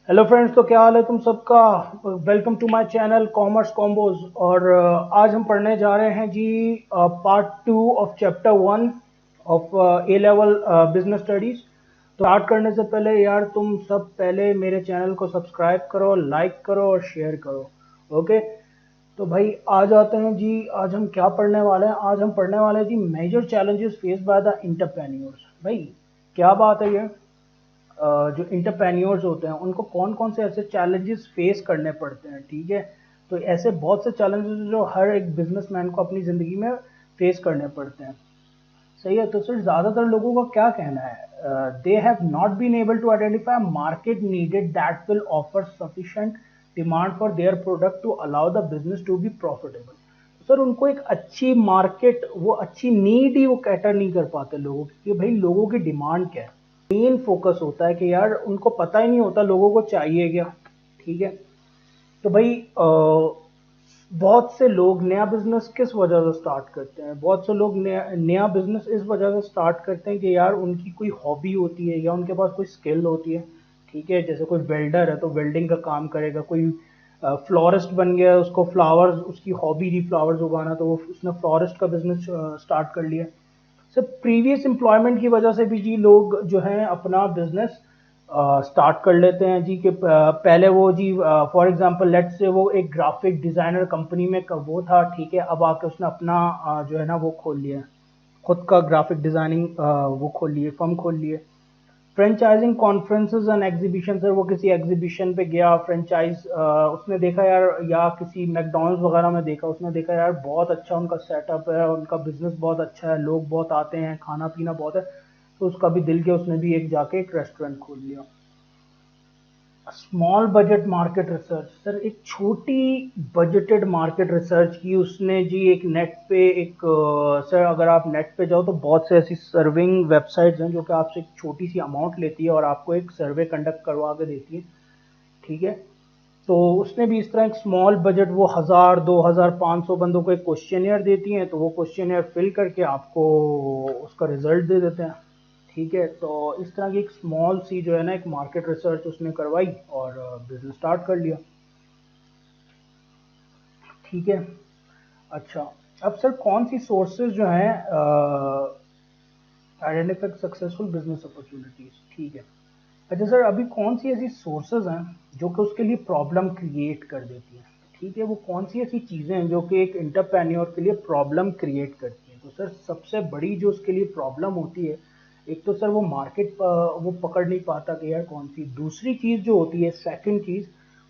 Hello friends, तो क्या हाल है तुम सबका। Welcome to my channel commerce combos. और आज हम पढ़ने जा रहे हैं जी part 2 of chapter 1 of A level business studies. तो स्टार्ट करने से पहले यार तुम सब पहले मेरे चैनल को सब्सक्राइब करो, लाइक करो और शेयर करो। ओके, तो भाई आ जाते हैं जी। आज हम क्या पढ़ने वाले हैं? आज हम पढ़ने वाले हैं जी major challenges face by the entrepreneurs. भाई क्या बात है ये। जो इंटरप्रेन्योर्स होते हैं उनको कौन कौन से ऐसे चैलेंजेस फेस करने पड़ते हैं, ठीक है। तो ऐसे बहुत से चैलेंजेस जो हर एक बिजनेसमैन को अपनी ज़िंदगी में फेस करने पड़ते हैं। सही है। तो सर ज़्यादातर लोगों का क्या कहना है, they have not been able to identify market needed that will offer sufficient demand for their product to allow the business to be profitable. Sir उनको एक अच्छी मार्केट, वो अच्छी नीड ही वो कैटर नहीं कर पाते लोगों की कि भाई लोगों की डिमांड क्या है। मेन फोकस होता है कि यार उनको पता ही नहीं होता लोगों को चाहिए क्या, ठीक है। तो भाई बहुत से लोग नया बिजनेस किस वजह से स्टार्ट करते हैं? बहुत से लोग नया बिजनेस इस वजह से स्टार्ट करते हैं कि यार उनकी कोई हॉबी होती है या उनके पास कोई स्किल होती है, ठीक है। जैसे कोई वेल्डर है तो वेल्डिंग का काम करेगा, कोई फ्लोरिस्ट बन गया, उसको फ्लावर्स, उसकी हॉबी थी फ्लावर्स उगाना, तो वो उसने फ्लोरिस्ट का बिजनेस स्टार्ट कर लिया। सर प्रीवियस एम्प्लॉयमेंट की वजह से भी जी लोग जो हैं अपना बिजनेस स्टार्ट कर लेते हैं जी। कि पहले वो जी फॉर एग्जांपल लेट से वो एक ग्राफिक डिज़ाइनर कंपनी में वो था, ठीक है। अब आके उसने अपना जो है ना वो खोल लिया, खुद का ग्राफिक डिज़ाइनिंग वो खोल लिए, फर्म खोल लिए। Franchising conferences and exhibition, sir वो किसी एग्जीबिशन पे गया, फ्रेंचाइज उसने देखा यार, या किसी मैकडॉनल्ड्स वगैरह में देखा, उसने देखा यार बहुत अच्छा उनका सेटअप है, उनका बिजनेस बहुत अच्छा है, लोग बहुत आते हैं, खाना पीना बहुत है, तो उसका भी दिल किया, उसने भी एक जाके एक रेस्टोरेंट खोल लिया। Small budget market research, sir एक छोटी बजटेड मार्केट रिसर्च की उसने जी। एक नेट पे एक सर अगर आप नेट पे जाओ तो बहुत से ऐसी सर्विंग वेबसाइट्स हैं जो कि आपसे एक छोटी सी अमाउंट लेती है और आपको एक सर्वे कंडक्ट करवा के देती है, ठीक है। तो उसने भी इस तरह एक स्मॉल बजट, वो 1000, 2000, 500 बंदों को एक क्वेश्चनियर देती हैं, तो वो क्वेश्चनियर फिल करके आपको उसका रिजल्ट दे देते हैं, ठीक है। तो इस तरह की एक स्मॉल सी जो है ना एक मार्केट रिसर्च उसने करवाई और बिजनेस स्टार्ट कर लिया, ठीक है। अच्छा, अब सर कौन सी सोर्सेज जो हैं आइडेंटिफाई सक्सेसफुल बिजनेस अपॉर्चुनिटीज, ठीक है। अच्छा सर, अभी कौन सी ऐसी सोर्सेज हैं जो कि उसके लिए प्रॉब्लम क्रिएट कर देती हैं, ठीक है। वो कौन सी ऐसी चीज़ें हैं जो कि एक इंटरप्रेन्योर के लिए प्रॉब्लम क्रिएट करती हैं? तो सर सबसे बड़ी जो उसके लिए प्रॉब्लम होती है, एक तो सर वो मार्केट वो पकड़ नहीं पाता कि यार कौन सी। दूसरी चीज़ जो होती है, सेकंड चीज़,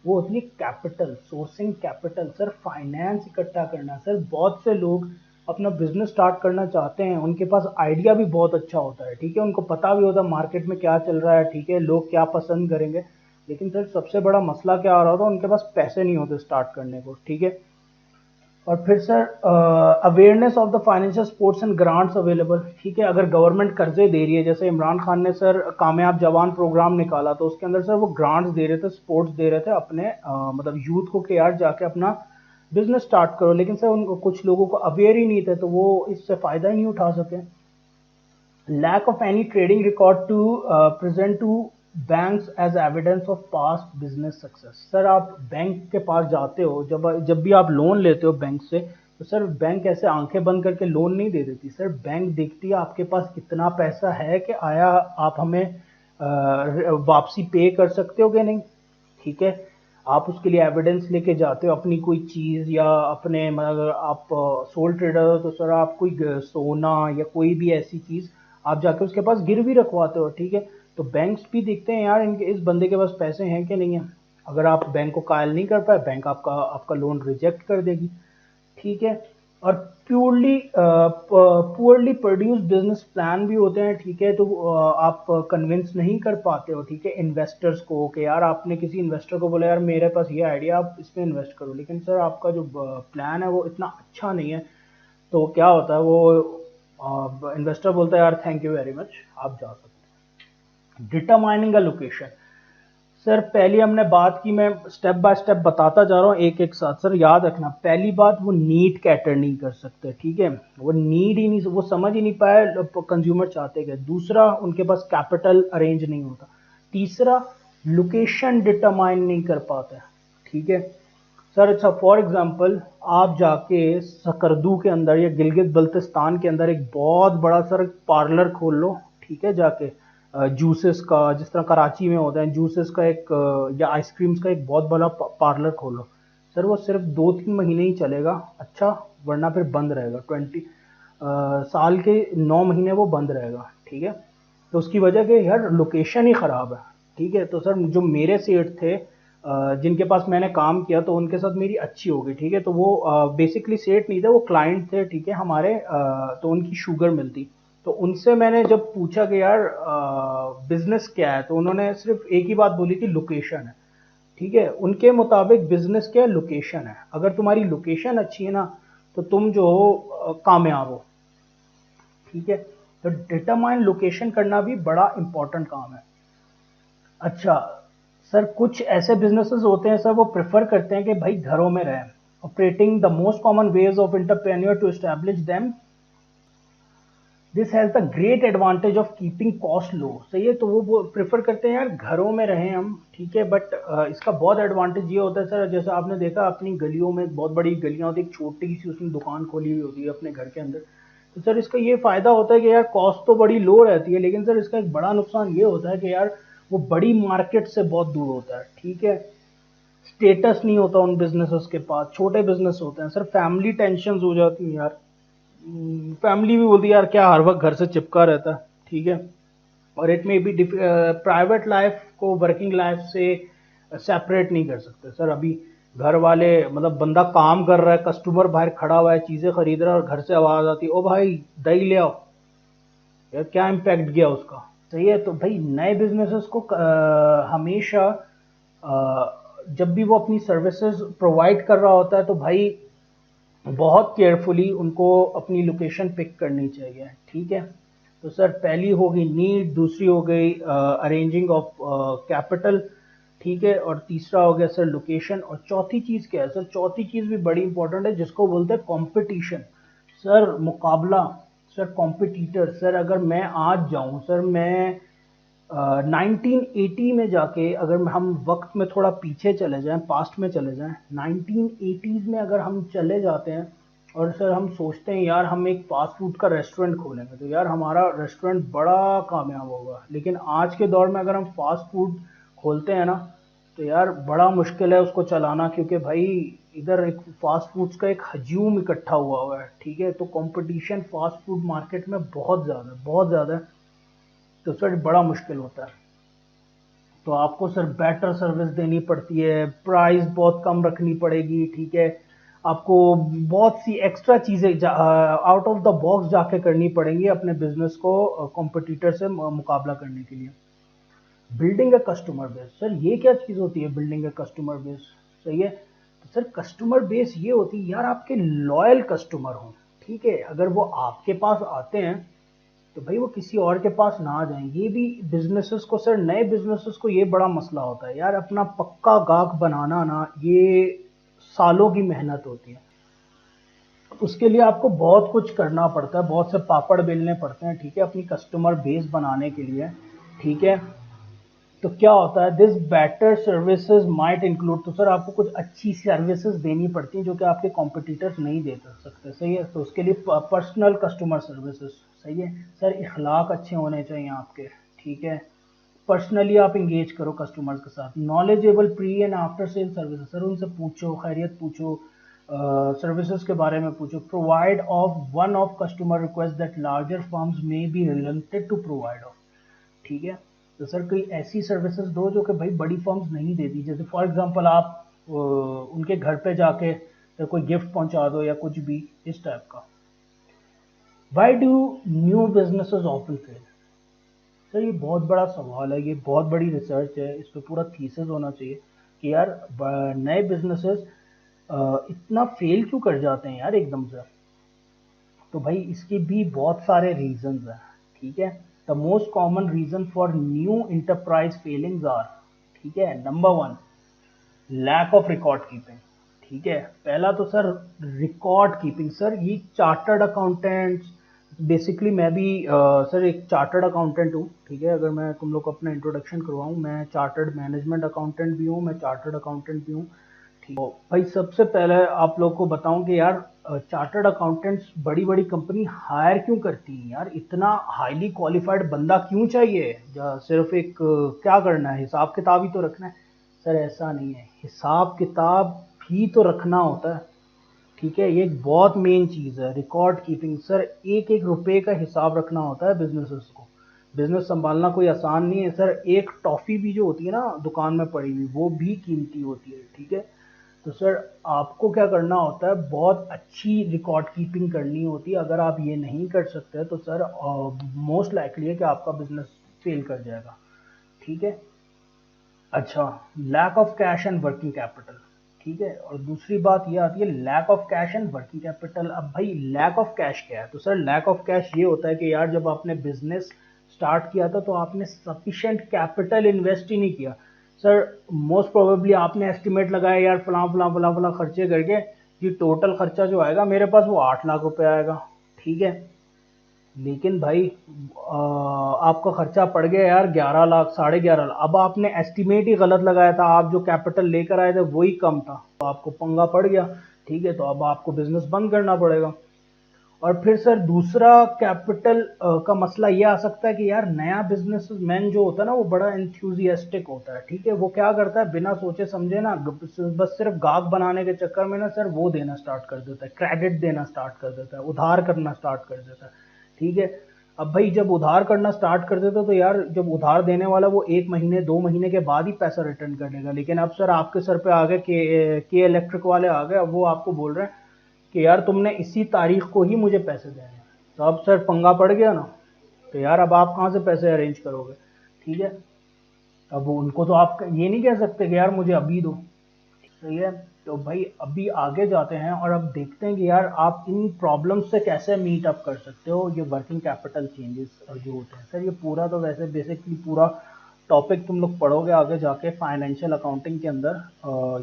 वो होती है capital, sourcing capital, sir finance इकट्ठा करना। सर बहुत से लोग अपना बिजनेस स्टार्ट करना चाहते हैं, उनके पास आइडिया भी बहुत अच्छा होता है, ठीक है, उनको पता भी होता है मार्केट में क्या चल रहा है, ठीक है, लोग क्या पसंद करेंगे। लेकिन सर सबसे बड़ा मसला क्या आ रहा होता है, उनके पास पैसे नहीं होते स्टार्ट करने को, ठीक है। और फिर sir awareness of the financial supports and grants available, ठीक है। अगर गवर्नमेंट कर्जे दे रही है, जैसे इमरान खान ने सर कामयाब जवान प्रोग्राम निकाला, तो उसके अंदर सर वो ग्रांट्स दे रहे थे, सपोर्ट्स दे रहे थे अपने मतलब यूथ को कि यार जाके अपना बिजनेस स्टार्ट करो। लेकिन सर उनको कुछ लोगों को अवेयर ही नहीं थे, तो वो इससे फ़ायदा ही नहीं उठा सके। Lack of any trading record to present to banks as evidence of past business success. Sir आप बैंक के पास जाते हो, जब जब भी आप लोन लेते हो बैंक से, तो सर बैंक ऐसे आंखें बंद करके लोन नहीं दे देती। सर बैंक देखती है आपके पास कितना पैसा है, कि आया आप हमें वापसी पे कर सकते हो कि नहीं, ठीक है। आप उसके लिए एविडेंस लेके जाते हो अपनी कोई चीज़, या अपने मतलब आप सोल ट्रेडर हो तो सर आप कोई सोना या कोई भी ऐसी चीज़ आप जाके उसके पास गिरवी रखवाते हो, ठीक है। तो बैंक्स भी देखते हैं यार इनके इस बंदे के पास पैसे हैं कि नहीं है। अगर आप बैंक को कायल नहीं कर पाए, बैंक आपका आपका लोन रिजेक्ट कर देगी, ठीक है। और purely poorly produce business plan भी होते हैं, ठीक है। तो आप कन्विंस नहीं कर पाते हो, ठीक है, इन्वेस्टर्स को, कि यार आपने किसी इन्वेस्टर को बोला यार मेरे पास ये आइडिया, आप इसमें इन्वेस्ट करो, लेकिन सर आपका जो प्लान है वो इतना अच्छा नहीं है। तो क्या होता है, वो इन्वेस्टर बोलता है यार थैंक यू वेरी मच, आप जा सकते हैं। डिटरमाइनिंग अ लोकेशन, सर पहले हमने बात की, मैं स्टेप बाय स्टेप बताता जा रहा हूँ एक एक साथ। सर याद रखना, पहली बात, वो नीड कैटर नहीं कर सकते, ठीक है, वो नीड ही नहीं, वो समझ ही नहीं पाए कंज्यूमर चाहते क्या। दूसरा, उनके पास कैपिटल अरेंज नहीं होता। तीसरा, लोकेशन डिटरमाइन नहीं कर पाते, ठीक है। सर अच्छा, फॉर एग्जांपल आप जाके सकरदू के अंदर या गिलगित बल्तिस्तान के अंदर एक बहुत बड़ा सर पार्लर खोल लो, ठीक है, जाके जूसेस का, जिस तरह कराची में होता है जूसेस का एक या आइसक्रीम्स का एक बहुत बड़ा पार्लर खोलो। सर वो सिर्फ 2-3 महीने ही चलेगा, अच्छा, वरना फिर बंद रहेगा। साल के 9 महीने वो बंद रहेगा, ठीक है। तो उसकी वजह कि यार लोकेशन ही ख़राब है, ठीक है। तो सर जो मेरे सेठ थे जिनके पास मैंने काम किया, तो उनके साथ मेरी अच्छी हो गई, ठीक है। तो वो बेसिकली सेठ नहीं थे, वो क्लाइंट थे, ठीक है, हमारे। तो उनकी शुगर मिलती, तो उनसे मैंने जब पूछा कि यार बिजनेस क्या है, तो उन्होंने सिर्फ एक ही बात बोली थी, लोकेशन है, ठीक है। उनके मुताबिक बिजनेस क्या है, लोकेशन है। अगर तुम्हारी लोकेशन अच्छी है ना, तो तुम जो हो कामयाब हो, ठीक है। तो डिटरमाइन लोकेशन करना भी बड़ा इंपॉर्टेंट काम है। अच्छा सर, कुछ ऐसे बिजनेसेस होते हैं सर, वो प्रेफर करते हैं कि भाई घरों में रहें। Operating the most common ways of entrepreneur to establish them, this has the great advantage of keeping cost low. सही है, तो वो प्रेफर करते हैं यार घरों में रहें हम, ठीक है। बट इसका बहुत एडवांटेज ये होता है सर, जैसे आपने देखा अपनी गलियों में बहुत बड़ी गलियां होती है, एक छोटी सी उसमें दुकान खोली हुई होती है अपने घर के अंदर। तो सर इसका ये फायदा होता है कि यार कॉस्ट तो बड़ी लो रहती है, लेकिन सर इसका एक बड़ा नुकसान ये होता है कि यार वो बड़ी मार्केट से बहुत दूर होता है, ठीक है। स्टेटस नहीं होता उन बिजनेसेस के पास, छोटे बिजनेस होते हैं सर, फैमिली टेंशन हो जाती है यार। फैमिली भी बोलती है यार क्या हर वक्त घर से चिपका रहता है, ठीक है। और इट में भी प्राइवेट लाइफ को वर्किंग लाइफ से सेपरेट नहीं कर सकते सर। अभी घर वाले, मतलब बंदा काम कर रहा है, कस्टमर बाहर खड़ा हुआ है, चीजें खरीद रहा है, और घर से आवाज आती है, ओ भाई दही ले आओ, यार क्या इम्पैक्ट गया उसका। सही है, तो भाई नए बिजनेसेस को हमेशा जब भी वो अपनी सर्विसेज प्रोवाइड कर रहा होता है, तो भाई बहुत केयरफुली उनको अपनी लोकेशन पिक करनी चाहिए, ठीक है। तो सर पहली हो गई नीड, दूसरी हो गई अरेंजिंग ऑफ कैपिटल, ठीक है, और तीसरा हो गया सर लोकेशन। और चौथी चीज़ क्या है सर, चौथी चीज़ भी बड़ी इंपॉर्टेंट है, जिसको बोलते हैं कंपटीशन। सर मुकाबला, सर कॉम्पिटिटर। सर अगर मैं आज जाऊं सर, मैं 1980 में जाके, अगर हम वक्त में थोड़ा पीछे चले जाएं, पास्ट में चले जाएं, 1980s में अगर हम चले जाते हैं, और सर हम सोचते हैं यार हम एक फास्ट फूड का रेस्टोरेंट खोलेंगे, तो यार हमारा रेस्टोरेंट बड़ा कामयाब होगा। लेकिन आज के दौर में अगर हम फास्ट फूड खोलते हैं ना, तो यार बड़ा मुश्किल है उसको चलाना, क्योंकि भाई इधर एक फास्ट फूड्स का एक हजूम इकट्ठा हुआ हुआ है, ठीक है। तो कंपटीशन फास्ट फूड मार्केट में बहुत ज़्यादा, बहुत ज़्यादा है। तो सर बड़ा मुश्किल होता है। तो आपको सर बेटर सर्विस देनी पड़ती है, प्राइस बहुत कम रखनी पड़ेगी, ठीक है। आपको बहुत सी एक्स्ट्रा चीज़ें आउट ऑफ द बॉक्स जाके करनी पड़ेंगी अपने बिजनेस को कॉम्पिटिटर से मुकाबला करने के लिए। Building a customer base, sir ये क्या चीज़ होती है बिल्डिंग अ कस्टमर बेस? सही है, तो सर कस्टमर बेस ये होती है यार आपके लॉयल कस्टमर हो, ठीक है। अगर वो आपके पास आते हैं, तो भाई वो किसी और के पास ना जाएं। ये भी बिजनेसेस को सर, नए बिजनेसेस को ये बड़ा मसला होता है यार, अपना पक्का गाहक बनाना ना, ये सालों की मेहनत होती है। उसके लिए आपको बहुत कुछ करना पड़ता है, बहुत से पापड़ बेलने पड़ते हैं, ठीक है, अपनी कस्टमर बेस बनाने के लिए, ठीक है। तो क्या होता है, this better services might include, तो सर आपको कुछ अच्छी सर्विसेज देनी पड़ती हैं जो कि आपके कॉम्पिटिटर्स नहीं दे सकते, सही है। तो उसके लिए पर्सनल कस्टमर सर्विसेज, सही है सर। इखलाक अच्छे होने चाहिए आपके, ठीक है। पर्सनली आप इंगेज करो कस्टमर्स के साथ। Knowledgeable pre and after sale services, sir उनसे पूछो, खैरियत पूछो, सर्विसेज के बारे में पूछो। Provide of one of customer request that larger firms में be related to provide of, ठीक है। तो सर कोई ऐसी सर्विसेज दो जो कि भाई बड़ी फर्म्स नहीं देती, जैसे फॉर एग्जांपल आप उनके घर पे जाके कोई गिफ्ट पहुंचा दो या कुछ भी इस टाइप का। Why do new businesses often fail? Sir ये बहुत बड़ा सवाल है, ये बहुत बड़ी रिसर्च है, इस पर पूरा थीसिस होना चाहिए कि यार नए बिजनेसेस इतना फेल क्यों कर जाते हैं यार एकदम से। तो भाई इसके भी बहुत सारे रीजंस हैं, ठीक है। The most common reason for new enterprise failings are, ठीक है। Number 1, lack of record keeping. ठीक है, पहला तो सर रिकॉर्ड कीपिंग। सर ये चार्टर्ड अकाउंटेंट्स, बेसिकली मैं भी सर एक चार्टर्ड अकाउंटेंट हूँ। ठीक है, अगर मैं तुम लोग को अपना इंट्रोडक्शन करवाऊँ, मैं चार्टर्ड मैनेजमेंट अकाउंटेंट भी हूँ, मैं चार्टर्ड अकाउंटेंट भी हूँ। ठीक है भाई, सबसे पहले आप लोग को बताऊं कि यार चार्टर्ड अकाउंटेंट्स बड़ी बड़ी कंपनी हायर क्यों करती हैं यार, इतना हाईली क्वालिफाइड बंदा क्यों चाहिए? सिर्फ एक क्या करना है, हिसाब किताब ही तो रखना है? सर ऐसा नहीं है, हिसाब किताब भी तो रखना होता है। ठीक है, ये एक बहुत मेन चीज़ है रिकॉर्ड कीपिंग। सर एक एक रुपए का हिसाब रखना होता है बिजनेसेस को। बिजनेस संभालना कोई आसान नहीं है सर। एक टॉफ़ी भी जो होती है ना दुकान में पड़ी हुई, वो भी कीमती होती है। ठीक है, तो सर आपको क्या करना होता है, बहुत अच्छी रिकॉर्ड कीपिंग करनी होती है। अगर आप ये नहीं कर सकते तो सर मोस्ट लाइकली है कि आपका बिजनेस फेल कर जाएगा। ठीक है। अच्छा, lack of cash and working capital. ठीक है, और दूसरी बात ये आती है lack of cash and working capital. अब भाई लैक ऑफ कैश क्या है? तो सर लैक ऑफ कैश ये होता है कि यार जब आपने बिजनेस स्टार्ट किया था तो आपने सफिशिएंट कैपिटल इन्वेस्ट ही नहीं किया। सर मोस्ट प्रोबेबली आपने एस्टिमेट लगाया यार फलां फलां फलां फलां खर्चे करके कि टोटल खर्चा जो आएगा मेरे पास वो 8 लाख रुपए आएगा। ठीक है, लेकिन भाई आपका खर्चा पड़ गया यार 11 लाख, 11.5 लाख। अब आपने एस्टिमेट ही गलत लगाया था, आप जो कैपिटल लेकर आए थे वही कम था, तो आपको पंगा पड़ गया। ठीक है, तो अब आपको बिजनेस बंद करना पड़ेगा। और फिर सर दूसरा कैपिटल का मसला ये आ सकता है कि यार नया बिजनेसमैन जो होता है ना वो बड़ा एंथुजियास्टिक होता है। ठीक है, वो क्या करता है बिना सोचे समझे ना, बस सिर्फ गाहक बनाने के चक्कर में ना सर वो देना स्टार्ट कर देता है, क्रेडिट देना स्टार्ट कर देता है, उधार करना स्टार्ट कर देता है। ठीक है, अब भाई जब उधार करना स्टार्ट कर देता तो यार जब उधार देने वाला वो 1 महीने 2 महीने के बाद ही पैसा रिटर्न कर देगा, लेकिन अब सर आपके सर पे आ गए के इलेक्ट्रिक वाले आ गए, अब वो आपको बोल रहे हैं कि यार तुमने इसी तारीख को ही मुझे पैसे देने हैं। तो अब सर पंगा पड़ गया ना, तो यार अब आप कहाँ से पैसे अरेंज करोगे? ठीक है, अब उनको तो आप ये नहीं कह सकते कि यार मुझे अभी दो। सही है, तो भाई अभी आगे जाते हैं और अब देखते हैं कि यार आप इन प्रॉब्लम्स से कैसे मीट अप कर सकते हो। ये वर्किंग कैपिटल चेंजेस जो होते हैं सर, ये पूरा तो वैसे बेसिकली पूरा टॉपिक तुम लोग पढ़ोगे आगे जाके फाइनेंशियल अकाउंटिंग के अंदर,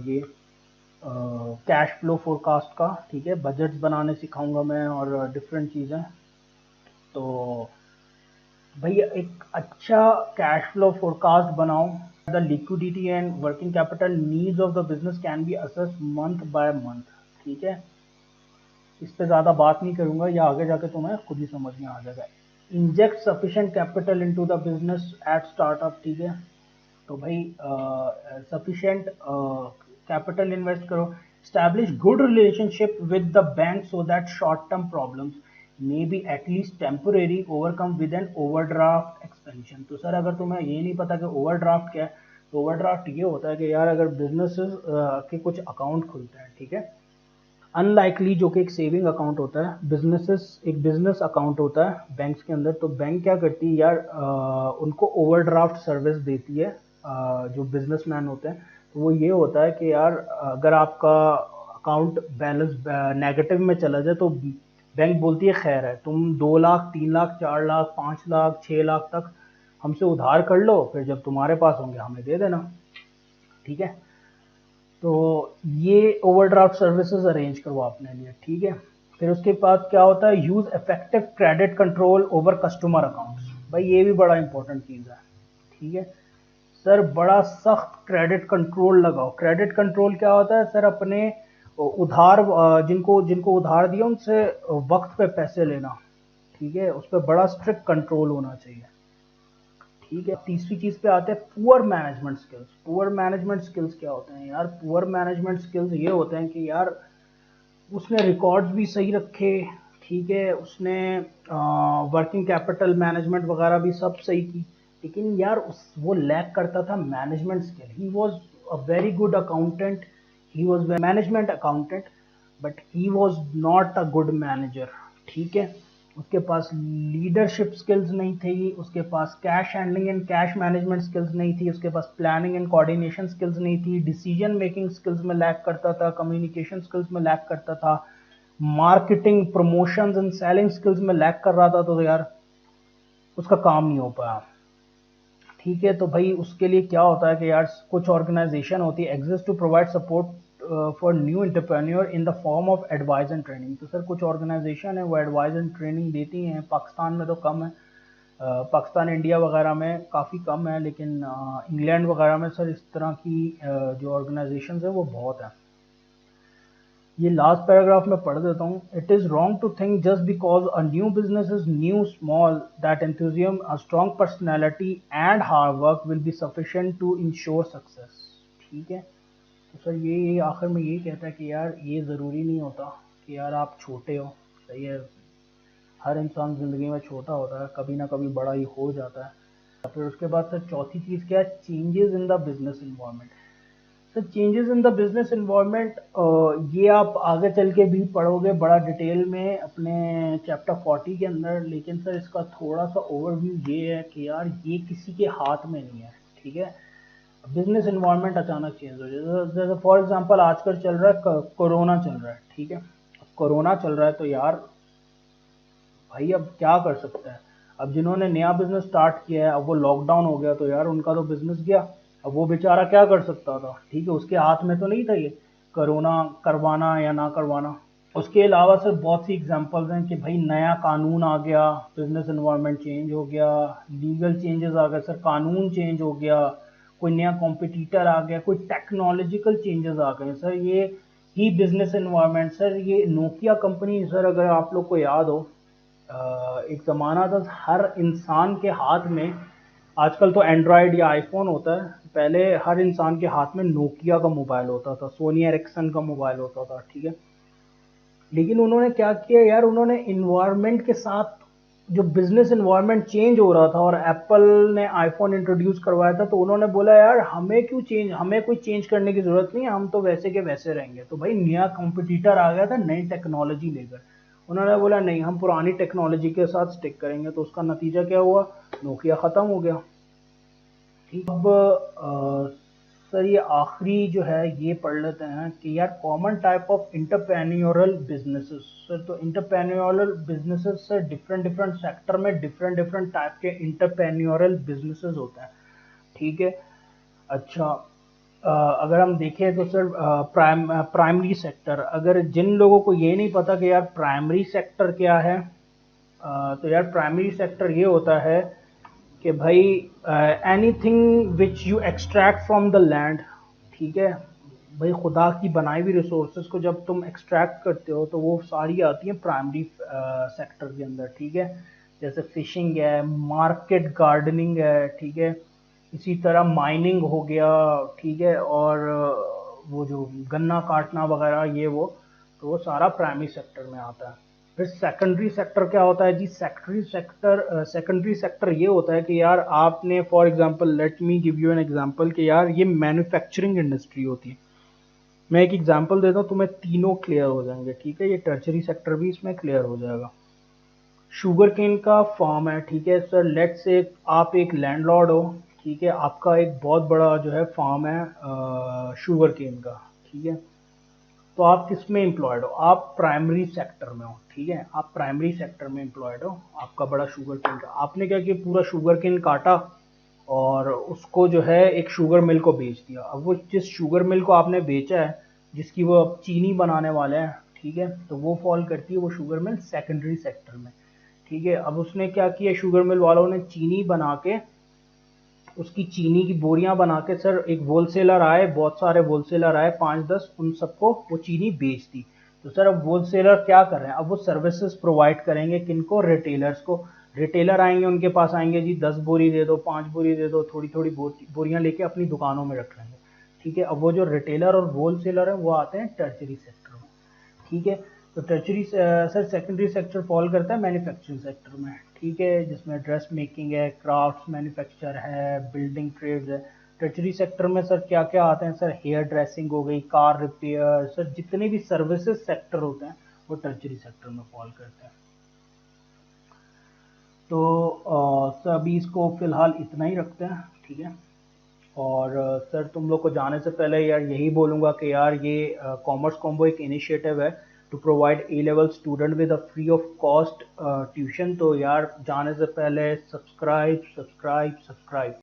ये कैश फ्लो फोरकास्ट का। ठीक है, बजट्स बनाने सिखाऊंगा मैं और डिफरेंट चीज़ें। तो भैया एक अच्छा कैश फ्लो फोरकास्ट बनाओ। The liquidity and working capital needs of the business can be assessed month by month. ठीक है, इस पे ज़्यादा बात नहीं करूंगा, या आगे जाके तुम्हें खुद ही समझ में आ जाएगा। Inject sufficient capital into the business at startup. ठीक है, तो भाई सफिशिएंट कैपिटल इन्वेस्ट करो। Establish good relationship with the bank so that short term problems may be at least temporary overcome with an overdraft expansion. तो sir अगर तुम्हें ये नहीं पता कि ओवरड्राफ्ट क्या है, तो ओवरड्राफ्ट ये होता है कि यार अगर बिजनेसेस के कुछ अकाउंट खुलते हैं, ठीक है, अनलाइकली जो कि एक सेविंग अकाउंट होता है, बिजनेसेस एक बिजनेस अकाउंट होता है बैंक्स के अंदर, तो बैंक क्या करती है यार उनको ओवरड्राफ्ट सर्विस देती है जो बिजनेसमैन होते हैं। तो वो ये होता है कि यार अगर आपका अकाउंट बैलेंस नेगेटिव में चला जाए तो बैंक बोलती है खैर है, तुम 2 लाख 3 लाख 4 लाख 5 लाख 6 लाख तक हमसे उधार कर लो, फिर जब तुम्हारे पास होंगे हमें दे देना। ठीक है, तो ये ओवरड्राफ्ट सर्विसेज अरेंज करो अपने लिए। ठीक है, फिर उसके बाद क्या होता है, use effective credit control over customer accounts. भाई ये भी बड़ा इंपॉर्टेंट चीज़ है। ठीक है सर, बड़ा सख्त क्रेडिट कंट्रोल लगाओ। क्रेडिट कंट्रोल क्या होता है सर, अपने उधार जिनको जिनको उधार दिया उनसे वक्त पे पैसे लेना। ठीक है, उस पर बड़ा स्ट्रिक्ट कंट्रोल होना चाहिए। ठीक है, तीसरी चीज पे आते हैं poor management skills. Poor management skills क्या होते हैं यार? पुअर मैनेजमेंट स्किल्स ये होते हैं कि यार उसने रिकॉर्ड्स भी सही रखे, ठीक है, उसने वर्किंग कैपिटल मैनेजमेंट वगैरह भी सब सही की, लेकिन यार वो लैक करता था management skill. He was a very good accountant, he was management accountant, but he was not a good manager. ठीक है, उसके पास लीडरशिप स्किल्स नहीं थी, उसके पास cash handling and cash management skills नहीं थी, उसके पास प्लानिंग एंड कोऑर्डिनेशन स्किल्स नहीं थी, डिसीजन मेकिंग स्किल्स में लैक करता था, कम्युनिकेशन स्किल्स में लैक करता था, marketing promotions and selling skills में लैक कर रहा था, तो यार उसका काम नहीं हो पाया। ठीक है, तो भाई उसके लिए क्या होता है कि यार कुछ ऑर्गेनाइजेशन होती है exist to provide support for new entrepreneur in the form of advice and training. तो सर कुछ ऑर्गेनाइजेशन है वो एडवाइस एंड ट्रेनिंग देती हैं, पाकिस्तान में तो कम है, पाकिस्तान इंडिया वगैरह में काफ़ी कम है, लेकिन इंग्लैंड वगैरह में सर इस तरह की जो ऑर्गेनाइजेशन है वो बहुत है। ये लास्ट पैराग्राफ में पढ़ देता हूँ। It is wrong to think just because a new business is new small that enthusiasm a strong personality and hard work will be sufficient to ensure success. ठीक है, तो सर ये आखिर में ये कहता है कि यार ये ज़रूरी नहीं होता कि यार आप छोटे हो, सही है, हर इंसान ज़िंदगी में छोटा होता है, कभी ना कभी बड़ा ही हो जाता है। फिर उसके बाद सर चौथी चीज़ क्या है, changes in the business environment. Sir changes in the business environment, ये आप आगे चल के भी पढ़ोगे बड़ा डिटेल में अपने चैप्टर 40 के अंदर, लेकिन सर इसका थोड़ा सा ओवरव्यू ये है कि यार ये किसी के हाथ में नहीं है। ठीक है, बिजनेस इन्वायरमेंट अचानक चेंज हो जाए, जैसे फॉर एग्जांपल आजकल चल रहा है कोरोना चल रहा है। ठीक है, कोरोना चल रहा है तो यार भाई अब क्या कर सकते हैं, अब जिन्होंने नया बिजनेस स्टार्ट किया है अब वो लॉकडाउन हो गया तो यार उनका तो बिजनेस गया, अब वो बेचारा क्या कर सकता था। ठीक है, उसके हाथ में तो नहीं था ये कोरोना करवाना या ना करवाना। उसके अलावा सर बहुत सी एग्जांपल्स हैं कि भाई नया कानून आ गया, बिजनेस एनवायरनमेंट चेंज हो गया, लीगल चेंजेस आ गए सर, कानून चेंज हो गया, कोई नया कॉम्पिटिटर आ गया, कोई टेक्नोलॉजिकल चेंजेस आ गए सर, ये ही बिजनेस एनवायरनमेंट। सर ये नोकिया कंपनी सर अगर आप लोग को याद हो, एक ज़माना था हर इंसान के हाथ में, आजकल तो एंड्रॉयड या आईफोन होता है, पहले हर इंसान के हाथ में नोकिया का मोबाइल होता था, सोनी एरिक्सन का मोबाइल होता था। ठीक है, लेकिन उन्होंने क्या किया यार, उन्होंने इन्वायरमेंट के साथ जो बिजनेस इन्वायरमेंट चेंज हो रहा था और एप्पल ने आईफोन इंट्रोड्यूस करवाया था, तो उन्होंने बोला यार हमें क्यों चेंज, हमें कोई चेंज करने की जरूरत नहीं है, हम तो वैसे के वैसे रहेंगे। तो भाई नया कॉम्पिटिटर आ गया था नई टेक्नोलॉजी लेकर, उन्होंने बोला नहीं हम पुरानी टेक्नोलॉजी के साथ स्टिक करेंगे, तो उसका नतीजा क्या हुआ, नोकिया ख़त्म हो गया। ठीक, अब सर ये आखिरी जो है ये पढ़ लेते हैं कि यार common type of entrepreneurial businesses. Sir तो entrepreneurial businesses sir different different sector में डिफरेंट डिफरेंट टाइप के इंटरप्रेन्योरल बिजनेसेस होते हैं। ठीक है, अच्छा अगर हम देखें तो सर प्राइमरी सेक्टर, अगर जिन लोगों को ये नहीं पता कि यार प्राइमरी सेक्टर क्या है, तो यार प्राइमरी सेक्टर ये होता है कि भाई anything which you extract from the land. ठीक है, भाई खुदा की बनाई हुई रिसोर्सेज को जब तुम एक्सट्रैक्ट करते हो तो वो सारी आती हैं प्राइमरी सेक्टर के अंदर। ठीक है, जैसे फिशिंग है, मार्केट गार्डनिंग है, ठीक है, इसी तरह माइनिंग हो गया। ठीक है, और वो जो गन्ना काटना वगैरह ये वो, तो वो सारा प्राइमरी सेक्टर में आता है। फिर सेकेंडरी सेक्टर क्या होता है जी, सेकेंडरी सेक्टर ये होता है कि यार आपने for example let me give you an example कि यार ये मैन्युफैक्चरिंग इंडस्ट्री होती है। मैं एक एग्जांपल देता हूँ तुम्हें, तीनों क्लियर हो जाएंगे। ठीक है, ये टर्चरी सेक्टर भी इसमें क्लियर हो जाएगा। शुगर केन का फार्म है। ठीक है सर, लेट से आप एक लैंडलॉर्ड हो, ठीक है, आपका एक बहुत बड़ा जो है फार्म है शुगर केन का। ठीक है, तो आप किस में एम्प्लॉयड हो, आप प्राइमरी सेक्टर में हो। ठीक है, आप प्राइमरी सेक्टर में एम्प्लॉयड हो, आपका बड़ा शुगर केन का, आपने क्या किया पूरा शुगर केन काटा और उसको जो है एक शुगर मिल को बेच दिया। अब वो जिस शुगर मिल को आपने बेचा है, जिसकी वो अब चीनी बनाने वाले हैं, ठीक है, तो वो फॉल करती है वो शुगर मिल सेकेंडरी सेक्टर में। ठीक है, अब उसने क्या किया, शुगर मिल वालों ने चीनी बना के, उसकी चीनी की बोरियां बना के सर एक होलसेलर आए, बहुत सारे होलसेलर आए 5-10, उन सबको वो चीनी बेच दी। तो सर अब होलसेलर क्या कर रहे हैं, अब वो सर्विसेज प्रोवाइड करेंगे किनको, रिटेलर्स को। रिटेलर आएंगे, उनके पास आएंगे जी 10 बोरी दे दो, 5 बोरी दे दो, थोड़ी थोड़ी बोरियां लेके अपनी दुकानों में रख लेंगे। ठीक है, अब वो जो रिटेलर और होलसेलर है वो आते हैं टर्चरी सेक्टर में। ठीक है, तो tertiary sir secondary sector fall करता है मैन्युफैक्चरिंग सेक्टर में। ठीक है, जिसमें ड्रेस मेकिंग है, क्राफ्ट्स मैन्युफैक्चर है, बिल्डिंग ट्रेड्स है। टर्चरी सेक्टर में सर क्या क्या आते हैं, सर हेयर ड्रेसिंग हो गई, कार रिपेयर, सर जितने भी सर्विसेज सेक्टर होते हैं वो टर्चरी सेक्टर में फॉल करते हैं। तो सर अभी इसको फिलहाल इतना ही रखते हैं। ठीक है, और सर तुम लोग को जाने से पहले यार यही बोलूँगा कि यार ये कॉमर्स कॉम्बो एक इनिशिएटिव है to provide A level student with a free of cost tuition. तो यार जाने से पहले सब्सक्राइब सब्सक्राइब सब्सक्राइब।